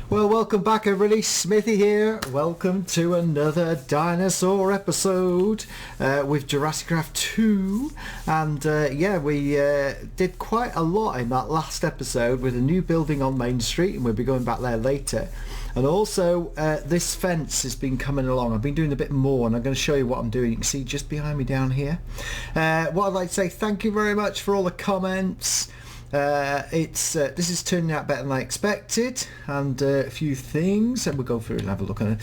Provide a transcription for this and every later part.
Well, welcome back everybody, Smithy here. Welcome to another dinosaur episode with JurassiCraft 2. And yeah, we did quite a lot in that last episode with a new building on Main Street, and we'll be going back there later. And also this fence has been coming along. I've been doing a bit more, and I'm going to show you what I'm doing. You can see just behind me down here. What I'd like to say, thank you very much for all the comments. This is turning out better than I expected, and a few things, and we'll go through and have a look at it.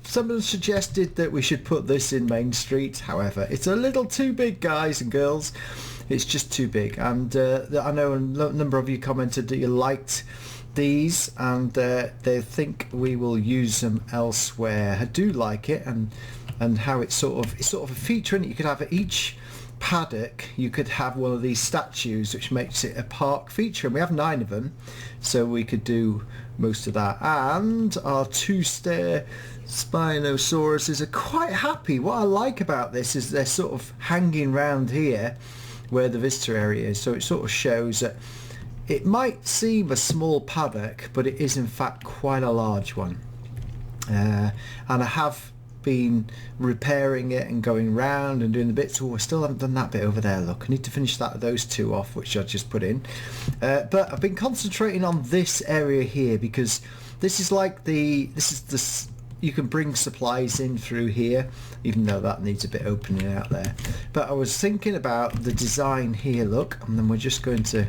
Someone suggested that we should put this in Main Street. However, it's a little too big, guys and girls. It's just too big, and I know a number of you commented that you liked these, and they think we will use them elsewhere. I do like it, and how it's sort of a feature in it. You could have each paddock, you could have one of these statues, which makes it a park feature, and we have 9 of them, so we could do most of that. And our 2-stair Spinosauruses are quite happy. What I like about this is they're sort of hanging round here where the visitor area is, so it sort of shows that it might seem a small paddock, but it is in fact quite a large one. And I have been repairing it and going round and doing the bits. Oh, I still haven't done that bit over there. Look, I need to finish those 2 off, which I just put in. But I've been concentrating on this area here, because this is like you can bring supplies in through here, even though that needs a bit opening out there. But I was thinking about the design here. Look, and then we're just going to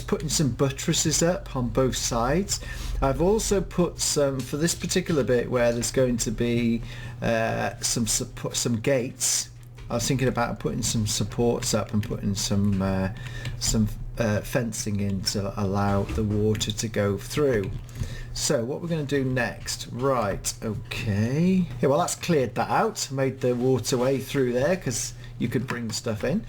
putting some buttresses up on both sides. I've also put some, for this particular bit where there's going to be some gates, I was thinking about putting some supports up and putting some fencing in to allow the water to go through. So what we're going to do next, right, okay, yeah, well that's cleared that out, made the waterway through there because you could bring stuff in.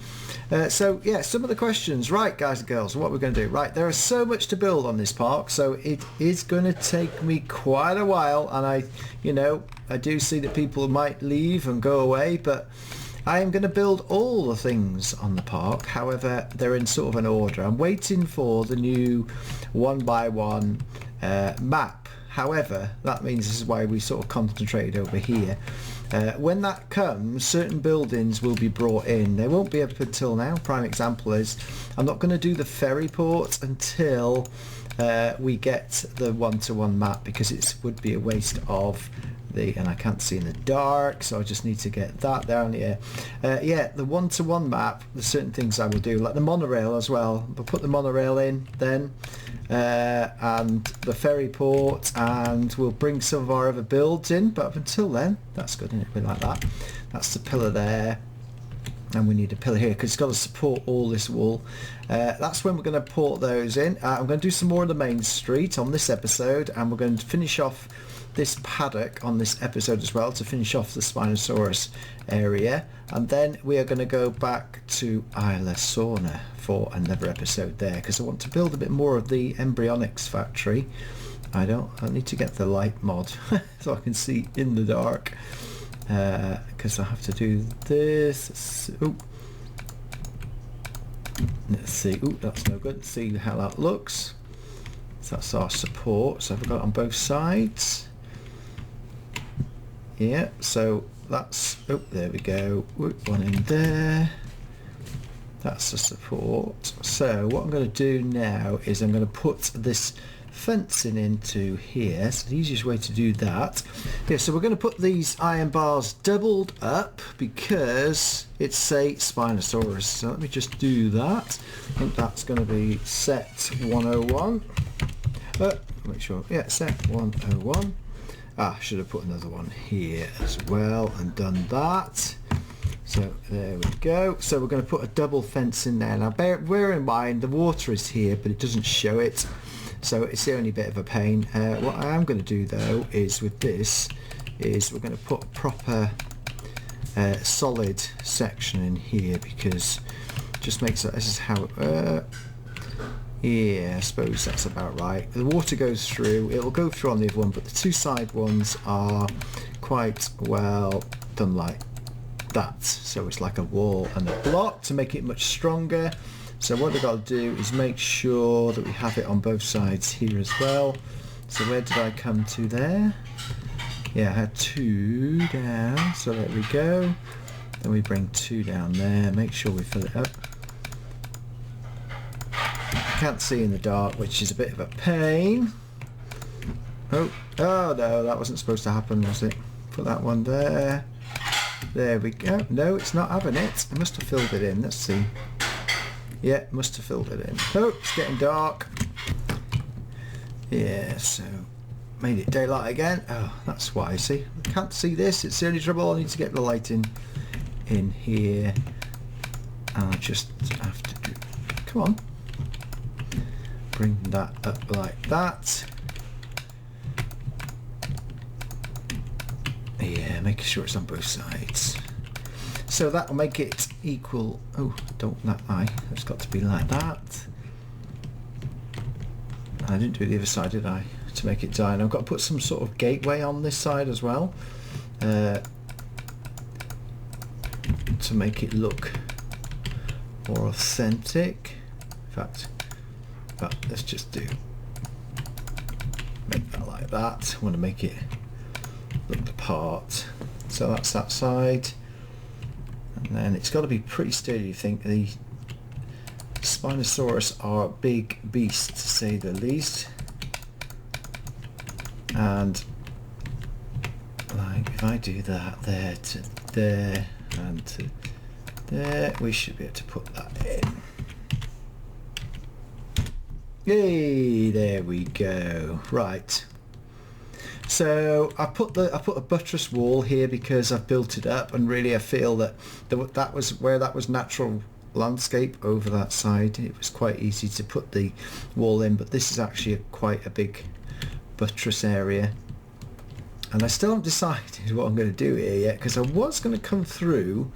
So yeah, some of the questions, right guys and girls, what we're going to do, right, there is so much to build on this park, so it is going to take me quite a while, and I do see that people might leave and go away, but I am going to build all the things on the park. However, they're in sort of an order. I'm waiting for the new 1x1 map. However, that means this is why we sort of concentrated over here. When that comes, certain buildings will be brought in. They won't be up until now. Prime example is I'm not going to do the ferry port until we get the 1-to-1 map, because it would be a waste of and I can't see in the dark, so I just need to get that down here. Yeah, the 1-to-1 map, there's certain things I will do, like the monorail as well. We'll put the monorail in then, and the ferry port, and we'll bring some of our other builds in, but up until then, that's good, isn't it? We like that. That's the pillar there, and we need a pillar here because it's got to support all this wall. That's when we're going to port those in. I'm going to do some more on the main street on this episode, and we're going to finish off this paddock on this episode as well, to finish off the Spinosaurus area, and then we are going to go back to Isla Sorna for another episode there, because I want to build a bit more of the embryonics factory. I need to get the Lite mod so I can see in the dark, because I have to do this. Let's see. Ooh, that's no good. See how that looks. So that's our support, so I've got it on both sides. Yeah, so that's, there we go, one in there, that's the support. So what I'm going to do now is I'm going to put this fencing into here. So the easiest way to do that, yeah, so we're going to put these iron bars doubled up because it's a Spinosaurus. So let me just do that. I think that's going to be set 101. Make sure, yeah, set 101. I should have put another one here as well and done that. So there we go. So we're going to put a double fence in there. Now bear in mind the water is here, but it doesn't show it, so it's the only bit of a pain. What I am going to do though is with this is we're going to put a proper solid section in here, because it just makes it, this is how it yeah, I suppose that's about right. The water goes through, it'll go through on the other one, but the 2 side ones are quite well done like that. So it's like a wall and a block to make it much stronger. So what we've got to do is make sure that we have it on both sides here as well. So where did I come to there? Yeah, I had 2 down, so there we go. Then we bring 2 down there, make sure we fill it up. Can't see in the dark, which is a bit of a pain. Oh no, that wasn't supposed to happen, was it? Put that one there. There we go. No, it's not having it. I must have filled it in. Let's see. Yeah, must have filled it in. Oh, it's getting dark. Yeah, so made it daylight again. Oh, that's why. See, I can't see this. It's the only trouble. I need to get the light in here. And I just have to do. Come on. Bring that up like that. Yeah, making sure it's on both sides. So that'll make it equal. Oh, don't that eye. It's got to be like that. I didn't do the other side, did I? To make it die. And I've got to put some sort of gateway on this side as well. To make it look more authentic. In fact, but let's just make that like that. I want to make it look the part. So that's that side. And then it's got to be pretty sturdy, you think. The Spinosaurus are big beasts, to say the least. And like if I do that there to there and to there, we should be able to put that in. Yay, there we go. Right. So I put a buttress wall here because I've built it up, and really I feel that that was where that was natural landscape over that side. It was quite easy to put the wall in, but this is actually quite a big buttress area, and I still haven't decided what I'm going to do here yet, because I was going to come through.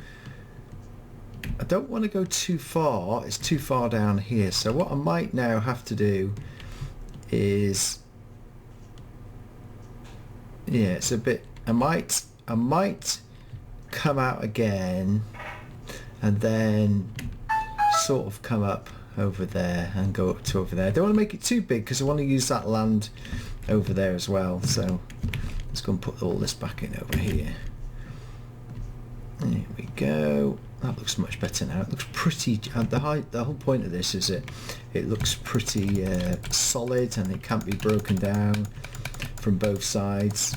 I don't want to go too far. It's too far down here. So what I might now have to do is, yeah, it's a bit. I might come out again, and then sort of come up over there and go up to over there. I don't want to make it too big because I want to use that land over there as well. So let's go and put all this back in over here. There we go. That looks much better now. It looks pretty. The whole point of this is it looks pretty solid, and it can't be broken down from both sides.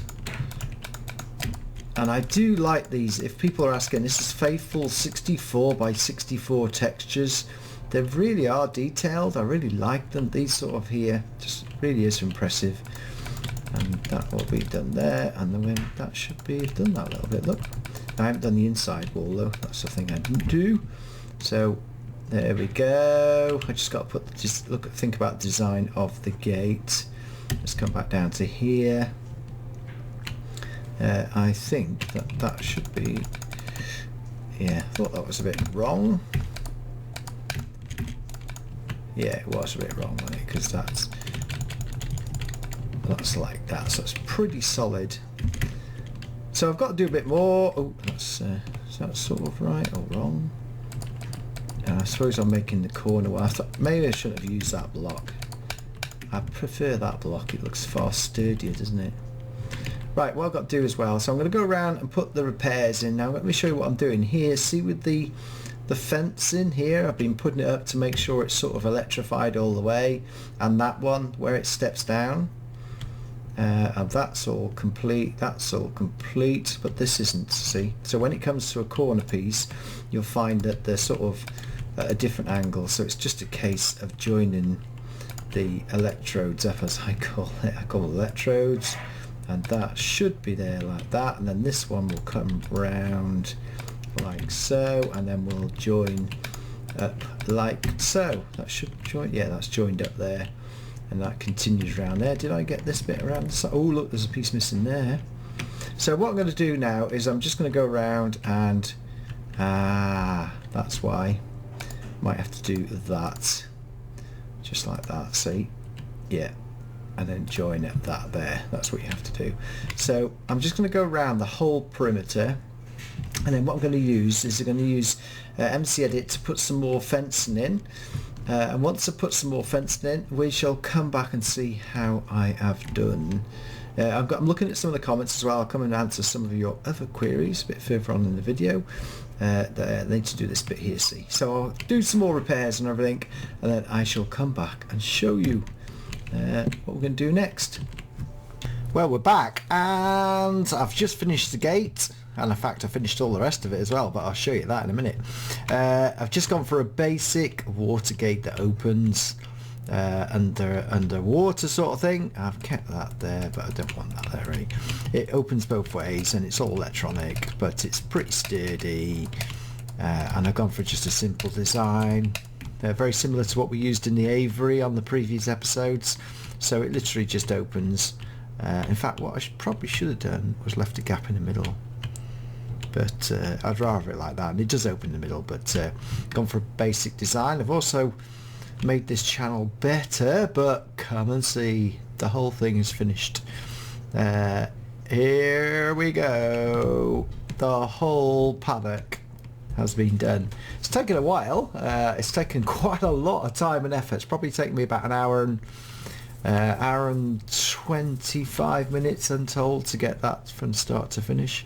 And I do like these. If people are asking, this is faithful 64 by 64 textures. They really are detailed. I really like them. These sort of here just really is impressive. And that will be done there, and the wind, that should be done that a little bit. Look, I haven't done the inside wall though. That's the thing I didn't do. So there we go. I just got to put think about the design of the gate. Let's come back down to here. I think that should be. Yeah, I thought that was a bit wrong. Yeah, it was a bit wrong, wasn't it? Because that's like that, so it's pretty solid. So I've got to do a bit more. Oh, is that sort of right or wrong? I suppose I'm making the corner one. I thought maybe I shouldn't have used that block. I prefer that block. It looks far sturdier, doesn't it? Right, what I've got to do as well. So I'm going to go around and put the repairs in. Now let me show you what I'm doing here. See, with the fence in here, I've been putting it up to make sure it's sort of electrified all the way, and that one where it steps down. And that's all complete, but this isn't, see. So when it comes to a corner piece, you'll find that they're sort of at a different angle, so it's just a case of joining the electrodes up, as I call it. I call it electrodes, and that should be there like that, and then this one will come round like so, and then we'll join up like so. That should join, yeah, that's joined up there. And that continues around there. Did I get this bit around the side? Oh look, there's a piece missing there. So what I'm going to do now is I'm just going to go around and that's why might have to do that just like that, see, yeah, and then join up that there. That's what you have to do. So I'm just going to go around the whole perimeter, and then what I'm going to use is I'm going to use MC Edit to put some more fencing in. and once I put some more fencing in, we shall come back and see how I have done. I'm looking at some of the comments as well. I'll come and answer some of your other queries a bit further on in the video. They need to do this bit here, see. So I'll do some more repairs and everything, and then I shall come back and show you what we're going to do next. Well, we're back, and I've just finished the gate, and in fact I finished all the rest of it as well, but I'll show you that in a minute. I've just gone for a basic water gate that opens underwater sort of thing. I've kept that there, but I don't want that there really. It opens both ways and it's all electronic, but it's pretty sturdy, and I've gone for just a simple design, very similar to what we used in the aviary on the previous episodes. So it literally just opens. In fact, what I probably should have done was left a gap in the middle, but I'd rather it like that, and it does open in the middle, but gone for a basic design. I've also made this channel better, but come and see, the whole thing is finished. Here we go, the whole paddock has been done. It's taken a while. It's taken quite a lot of time and effort. It's probably taken me about an hour and 25 minutes untold to get that from start to finish,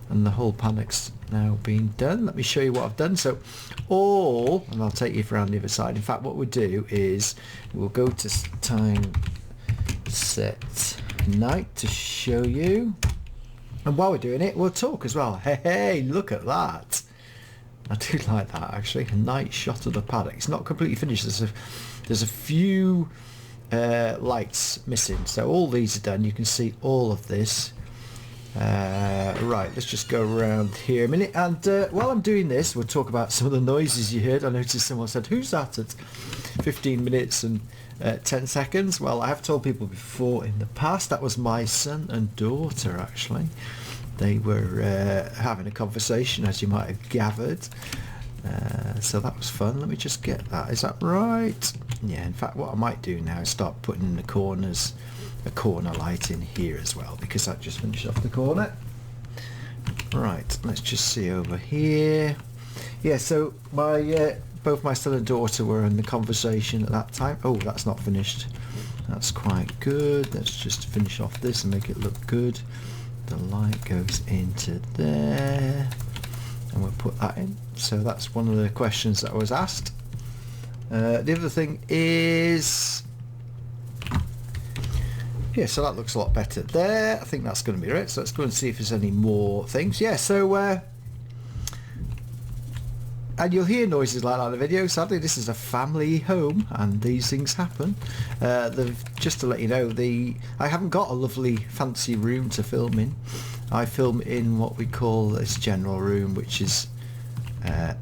and the whole paddock's now been done. Let me show you what I've done. So and I'll take you around the other side. In fact, what we'll do is we'll go to time set night to show you, and while we're doing it we'll talk as well. Hey, look at that. I do like that actually, a night shot of the paddock. It's not completely finished. There's a few lights missing, so all these are done. You can see all of this. Right, let's just go around here a minute, and while I'm doing this we'll talk about some of the noises you heard. I noticed someone said, who's that at 15 minutes and 10 seconds? Well, I have told people before in the past that was my son and daughter actually. They were having a conversation, as you might have gathered, so that was fun. Let me just get that. Is that right? Yeah, in fact what I might do now is start putting in the corners a corner light in here as well, because that just finished off the corner. Right, let's just see over here. Yeah, so my both my son and daughter were in the conversation at that time. Oh, that's not finished. That's quite good. Let's just finish off this and make it look good. The light goes into there, and we'll put that in. So that's one of the questions that I was asked. The other thing is, yeah, so that looks a lot better there. I think that's going to be it. So let's go and see if there's any more things. Yeah, so and you'll hear noises like that in the video. Sadly, this is a family home and these things happen. Just to let you know, I haven't got a lovely fancy room to film in. I film in what we call this general room, which is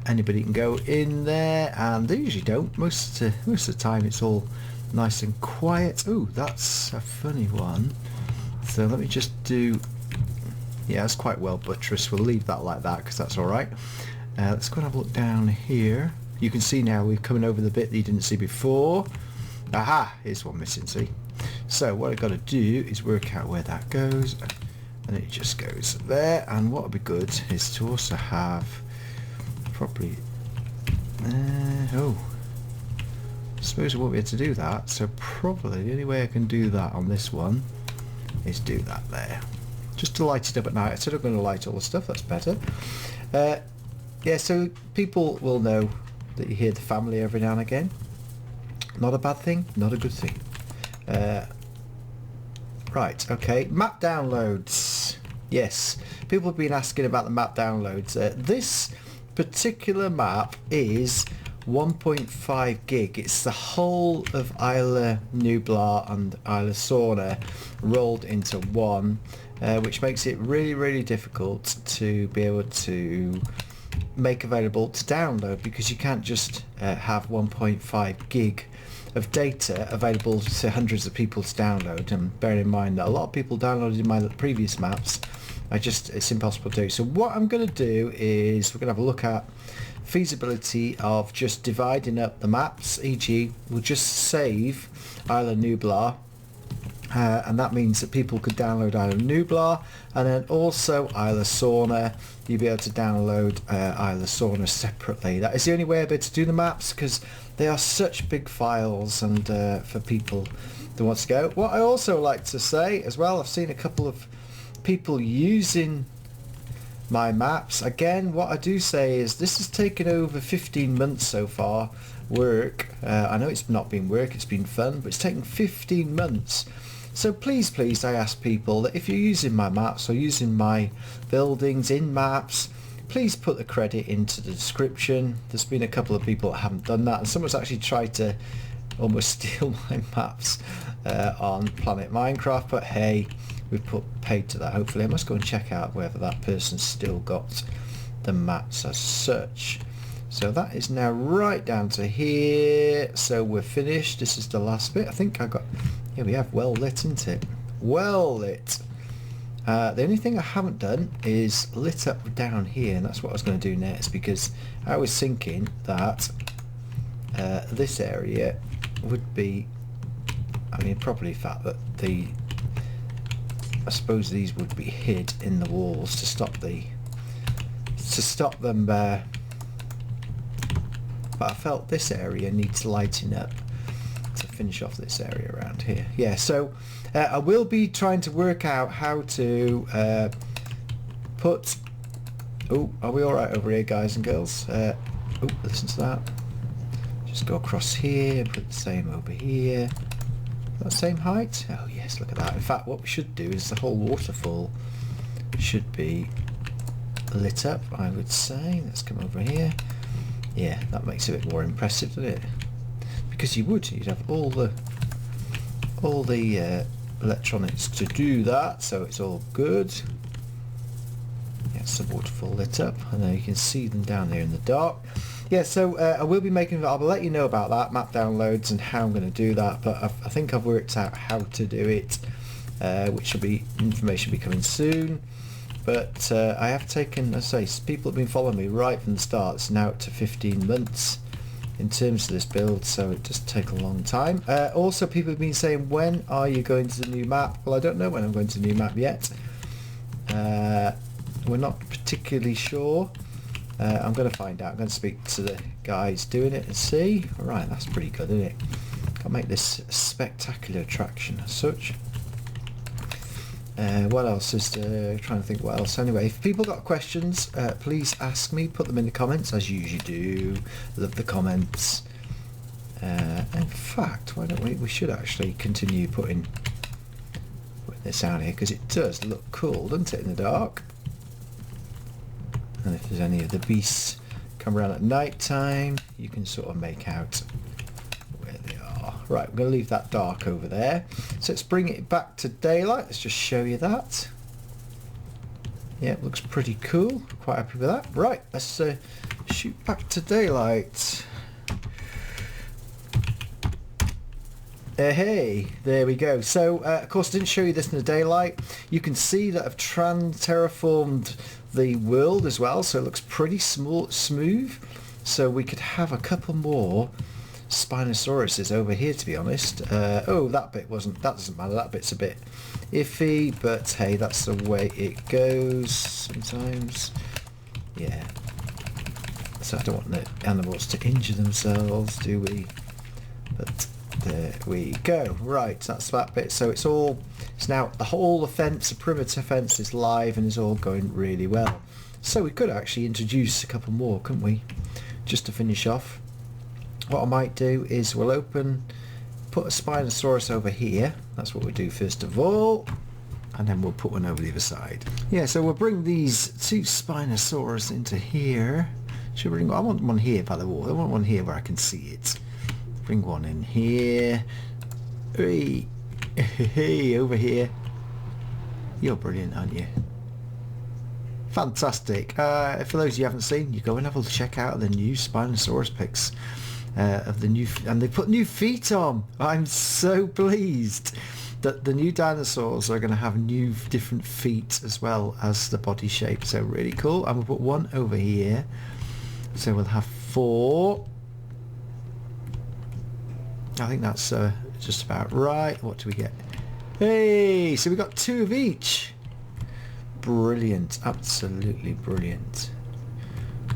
anybody can go in there, and they usually don't. Most of the time it's all nice and quiet. Ooh, that's a funny one. So let me just do, yeah, it's quite well buttressed. We'll leave that like that because that's alright. Let's go and have a look down here. You can see now we're coming over the bit that you didn't see before. Aha, here's one missing, see. So what I've got to do is work out where that goes, and it just goes there. And what would be good is to also have probably oh, I suppose I won't be able to do that, so probably the only way I can do that on this one is do that there, just to light it up at night. Instead of going to light all the stuff, that's better. Yeah, so people will know that you hear the family every now and again. Not a bad thing, not a good thing. Right, okay, map downloads. Yes, people have been asking about the map downloads. This particular map is 1.5 gig. It's the whole of Isla Nublar and Isla Sorna rolled into one, which makes it really difficult to be able to make available to download, because you can't just have 1.5 gig of data available to hundreds of people to download. And bearing in mind that a lot of people downloaded my previous maps, it's impossible to do. So what I'm going to do is we're going to have a look at feasibility of just dividing up the maps, e.g. we'll just save Isla Nublar and that means that people could download Isla Nublar, and then also Isla Sorna. You'll be able to download Isla Sorna separately. That is the only way I'll be able to do the maps, because they are such big files, and for people that want to go. What I also like to say as well, I've seen a couple of people using my maps. Again, what I do say is this has taken over 15 months so far work. I know it's not been work, it's been fun, but it's taken 15 months. So please, I ask people that if you're using my maps or using my buildings in maps, please put the credit into the description. There's been a couple of people that haven't done that, and someone's actually tried to almost steal my maps on Planet Minecraft, but hey, we've paid to that. Hopefully I must go and check out whether that person's still got the maps as such. So that is now right down to here, so we're finished. This is the last bit. I think I got, here we have well lit, isn't it? Well lit. The only thing I haven't done is lit up down here, and that's what I was going to do next, because I was thinking that this area would be, I mean, probably the fact that I suppose these would be hid in the walls to stop them but I felt this area needs lighting up to finish off this area around here. Yeah, so I will be trying to work out how to put, oh, are we alright over here, guys and girls? Oh, listen to that. Just go across here, put the same over here. That same height? Oh yes, look at that. In fact, what we should do is the whole waterfall should be lit up, I would say. Let's come over here. Yeah, that makes it a bit more impressive, doesn't it? Because you'd have all the electronics to do that, so it's all good. Yes, the waterfall lit up, and then you can see them down there in the dark. Yeah, so I will be making, I'll let you know about that, map downloads and how I'm going to do that, but I think I've worked out how to do it, which will be, information will be coming soon. But I have taken, as I say, people have been following me right from the start. It's now up to 15 months in terms of this build, so it does take a long time. Also, people have been saying, when are you going to the new map? Well, I don't know when I'm going to the new map yet. We're not particularly sure. I'm going to find out. I'm going to speak to the guys doing it and see. Alright, that's pretty good, isn't it? I'll make this a spectacular attraction as such. What else is trying to think what else. Anyway, if people got questions, please ask me, put them in the comments as you usually do. Love the comments. In fact, why don't we should actually continue putting this out here, because it does look cool, doesn't it, in the dark? And if there's any of the beasts come around at night time, you can sort of make out where they are. Right, we're going to leave that dark over there. So let's bring it back to daylight. Let's just show you that. Yeah, it looks pretty cool. Quite happy with that. Right, let's shoot back to daylight. Hey, there we go. So, of course, I didn't show you this in the daylight. You can see that I've terraformed the world as well, so it looks pretty smooth. So we could have a couple more Spinosauruses over here, to be honest. Oh, that doesn't matter. That bit's a bit iffy, but hey, that's the way it goes sometimes. Yeah. So I don't want the animals to injure themselves, do we? But there we go. Right, that's that bit. So it's now the whole fence, the perimeter fence is live and is all going really well. So we could actually introduce a couple more, couldn't we? Just to finish off. What I might do is put a Spinosaurus over here. That's what we'll do first of all. And then we'll put one over the other side. Yeah, so we'll bring these two Spinosaurus into here. Should we bring, I want one here by the wall. I want one here where I can see it. Bring one in here. Hey, hey, over here. You're brilliant, aren't you? Fantastic. For those you haven't seen, you go and have a check out the new Spinosaurus pics of the new, and they put new feet on. I'm so pleased that the new dinosaurs are going to have new different feet as well as the body shape. So really cool. I'm going to put one over here. So we'll have 4. I think that's just about right. What do we get? Hey, so we got 2 of each. Brilliant, absolutely brilliant.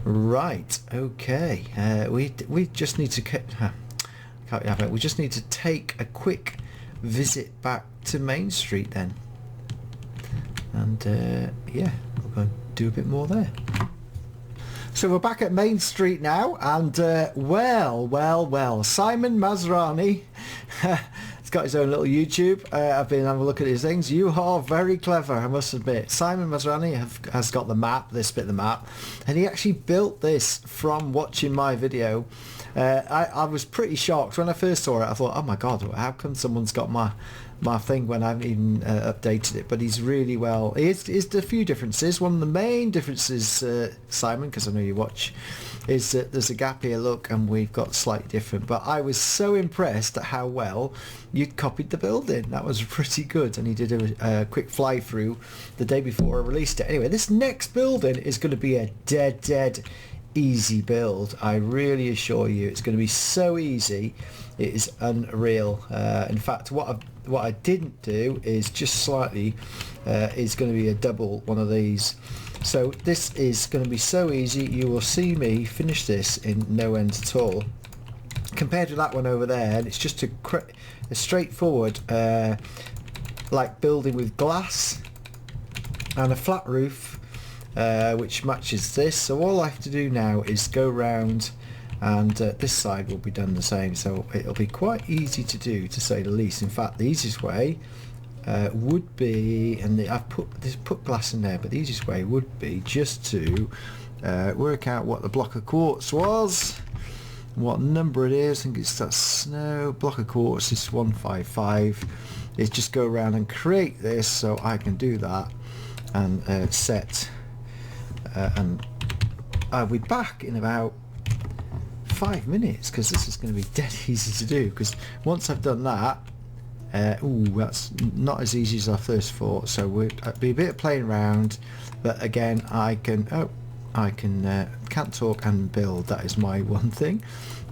Right, okay. We just need to we just need to take a quick visit back to Main Street then, and yeah, we're going to do a bit more there. So we're back at Main Street now, and well, Simon Masrani he's got his own little YouTube. I've been having a look at his things. You are very clever, I must admit. Simon Masrani has got the map, this bit of the map, and he actually built this from watching my video. I was pretty shocked when I first saw it. I thought, oh my god, how come someone's got my thing when I haven't even updated it? But he's really well. Here's a few differences. One of the main differences, Simon, because I know you watch, is that there's a gap here, look, and we've got slightly different. But I was so impressed at how well you'd copied the building. That was pretty good, and he did a quick fly through the day before I released it. Anyway, this next building is going to be a dead easy build. I really assure you, it's going to be so easy. It is unreal. In fact, what I didn't do is just slightly is going to be a double one of these. So this is going to be so easy. You will see me finish this in no end at all. Compared to that one over there, and it's just a straightforward like building with glass and a flat roof, which matches this. So all I have to do now is go round, and this side will be done the same, so it'll be quite easy to do, to say the least. In fact, the easiest way would be, and I've put glass in there, but the easiest way would be just to work out what the block of quartz was, what number it is. I think it's that snow block of quartz is 155. is just go around and create this, so I can do that and set and I'll be back in about 5 minutes, because this is going to be dead easy to do, because once I've done that, that's not as easy as I first thought, so we'll be a bit of playing around, but again I can can't talk and build, that is my one thing,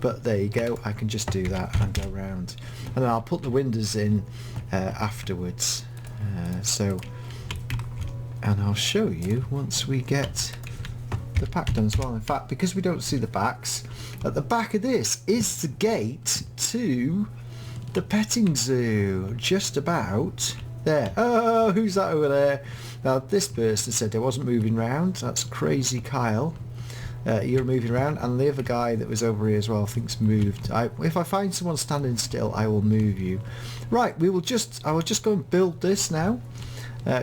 but there you go, I can just do that and go around, and then I'll put the windows in afterwards, and I'll show you once we get the pack done as well. In fact, because we don't see the backs, at the back of this is the gate to the petting zoo, just about there. Oh, who's that over there? Now this person said I wasn't moving around. That's Crazy Kyle. You're moving around, and the other guy that was over here as well thinks moved. If I find someone standing still, I will move you. Right, I will just go and build this now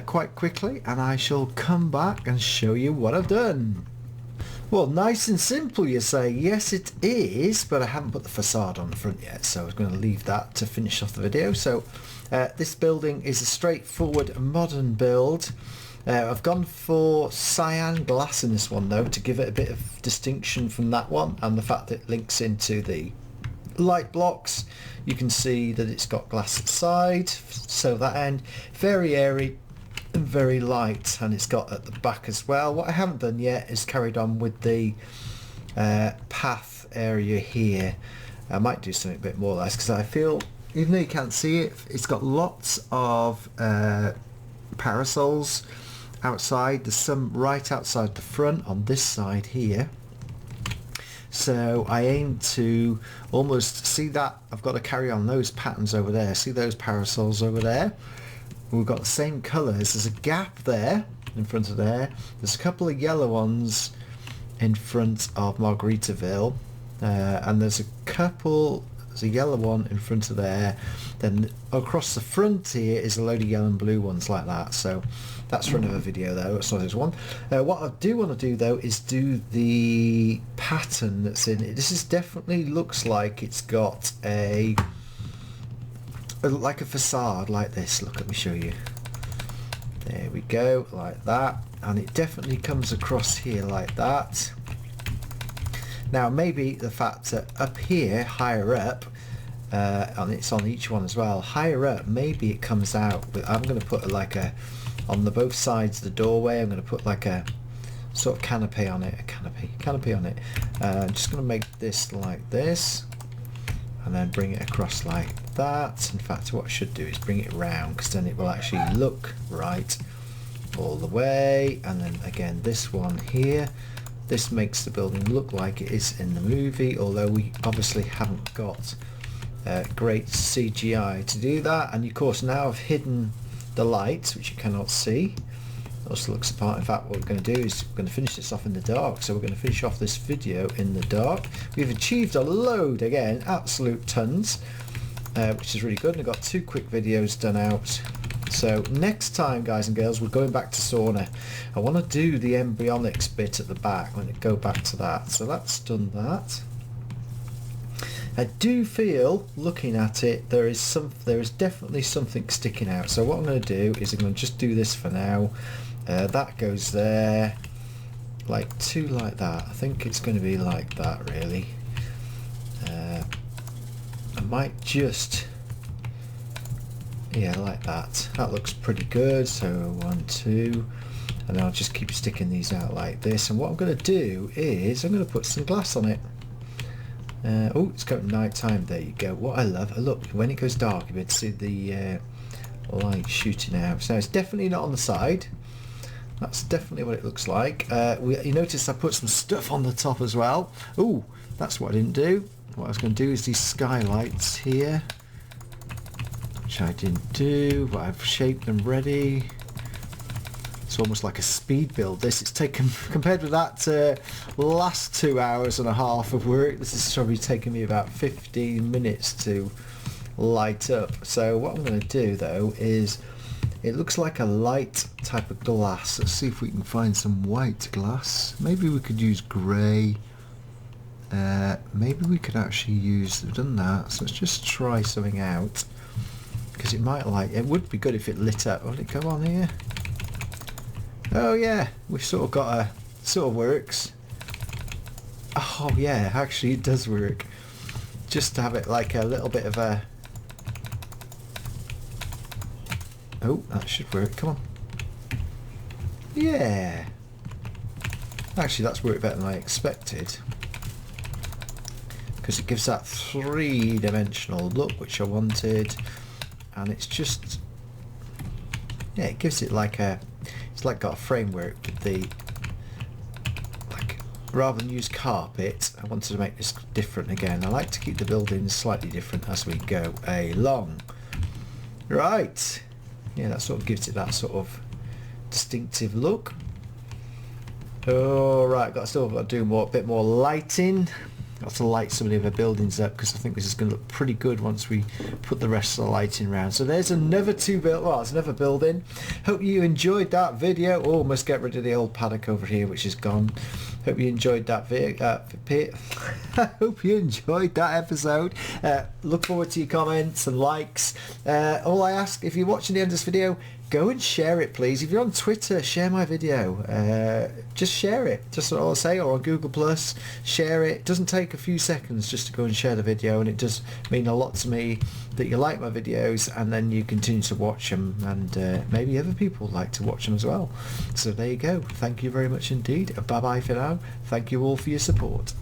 quite quickly, and I shall come back and show you what I've done. Well, nice and simple, you say. Yes, it is, but I haven't put the facade on the front yet, so I was going to leave that to finish off the video. So this building is a straightforward modern build. I've gone for cyan glass in this one though, to give it a bit of distinction from that one, and the fact that it links into the light blocks. You can see that it's got glass side, so that end very airy and very light, and it's got at the back as well. What I haven't done yet is carried on with the path area here. I might do something a bit more less, because I feel, even though you can't see it, it's got lots of parasols outside. There's some right outside the front on this side here, so I aim to almost see that. I've got to carry on those patterns over there. See those parasols over there? We've got the same colours. There's a gap there in front of there. There's a couple of yellow ones in front of Margaritaville, and there's a yellow one in front of there. Then across the front here is a load of yellow and blue ones like that. So that's for another video though, it's not this one. What I do want to do though is do the pattern that's in it. This is definitely looks like it's got like a facade like this. Look, let me show you. There we go, like that, and it definitely comes across here like that. Now maybe the fact that up here, higher up, and it's on each one as well, higher up, maybe it comes out, but I'm going to put like a, on the both sides of the doorway, I'm going to put like a sort of canopy on it, canopy on it. I'm just going to make this like this, and then bring it across like that. In fact, what I should do is bring it round, because then it will actually look right all the way. And then again, this one here, this makes the building look like it is in the movie, although we obviously haven't got great CGI to do that. And of course now I've hidden the lights, which you cannot see. It also looks apart. In fact, what we're going to do is we're going to finish this off in the dark. So we're going to finish off this video in the dark. We've achieved a load again, absolute tons, which is really good. And I've got 2 quick videos done out. So next time, guys and girls, we're going back to Sorna. I want to do the embryonics bit at the back when it go back to that. So that's done that. I do feel, looking at it, there is definitely something sticking out. So what I'm going to do is I'm going to just do this for now. That goes there, like 2 like that. I think it's going to be like that, really. I might just, yeah, like that. That looks pretty good. So 1, 2, and then I'll just keep sticking these out like this. And what I'm going to do is I'm going to put some glass on it. Oh, it's going night time. There you go. What I love, look, when it goes dark, you can see the light shooting out. So it's definitely not on the side. That's definitely what it looks like. You notice I put some stuff on the top as well. Oh, that's what I didn't do. What I was going to do is these skylights here, which I didn't do, but I've shaped them ready. It's almost like a speed build. This, it's taken, compared with that last 2 hours and a half of work, this is probably taken me about 15 minutes to light up. So what I'm going to do though is, it looks like a light type of glass. Let's see if we can find some white glass. Maybe we could use grey. Maybe we could actually use, we've done that, so let's just try something out, because it might light, it would be good if it lit up. Will it come on here? Oh yeah, we've sort of got a, sort of works. Oh yeah, actually it does work. Just to have it like a little bit of a, oh, that should work, come on. Yeah. Actually that's worked better than I expected, because it gives that 3-dimensional look which I wanted. And it's just, yeah, it gives it like a, it's like got a framework with the, like, rather than use carpet, I wanted to make this different again. I like to keep the buildings slightly different as we go along. Right, yeah, that sort of gives it that sort of distinctive look. Alright, still got to do a bit more lighting. Got to light some of the other buildings up, because I think this is going to look pretty good once we put the rest of the lighting around. So there's another it's another building. Hope you enjoyed that video. Oh, must get rid of the old paddock over here, which is gone. Hope you enjoyed that hope you enjoyed that episode. Look forward to your comments and likes. All I ask, if you're watching the end of this video, go and share it, please. If you're on Twitter, share my video. Just share it. Just what I'll say, or on Google Plus, share it. It doesn't take a few seconds just to go and share the video, and it does mean a lot to me that you like my videos, and then you continue to watch them, and maybe other people like to watch them as well. So there you go. Thank you very much indeed. Bye bye for now. Thank you all for your support.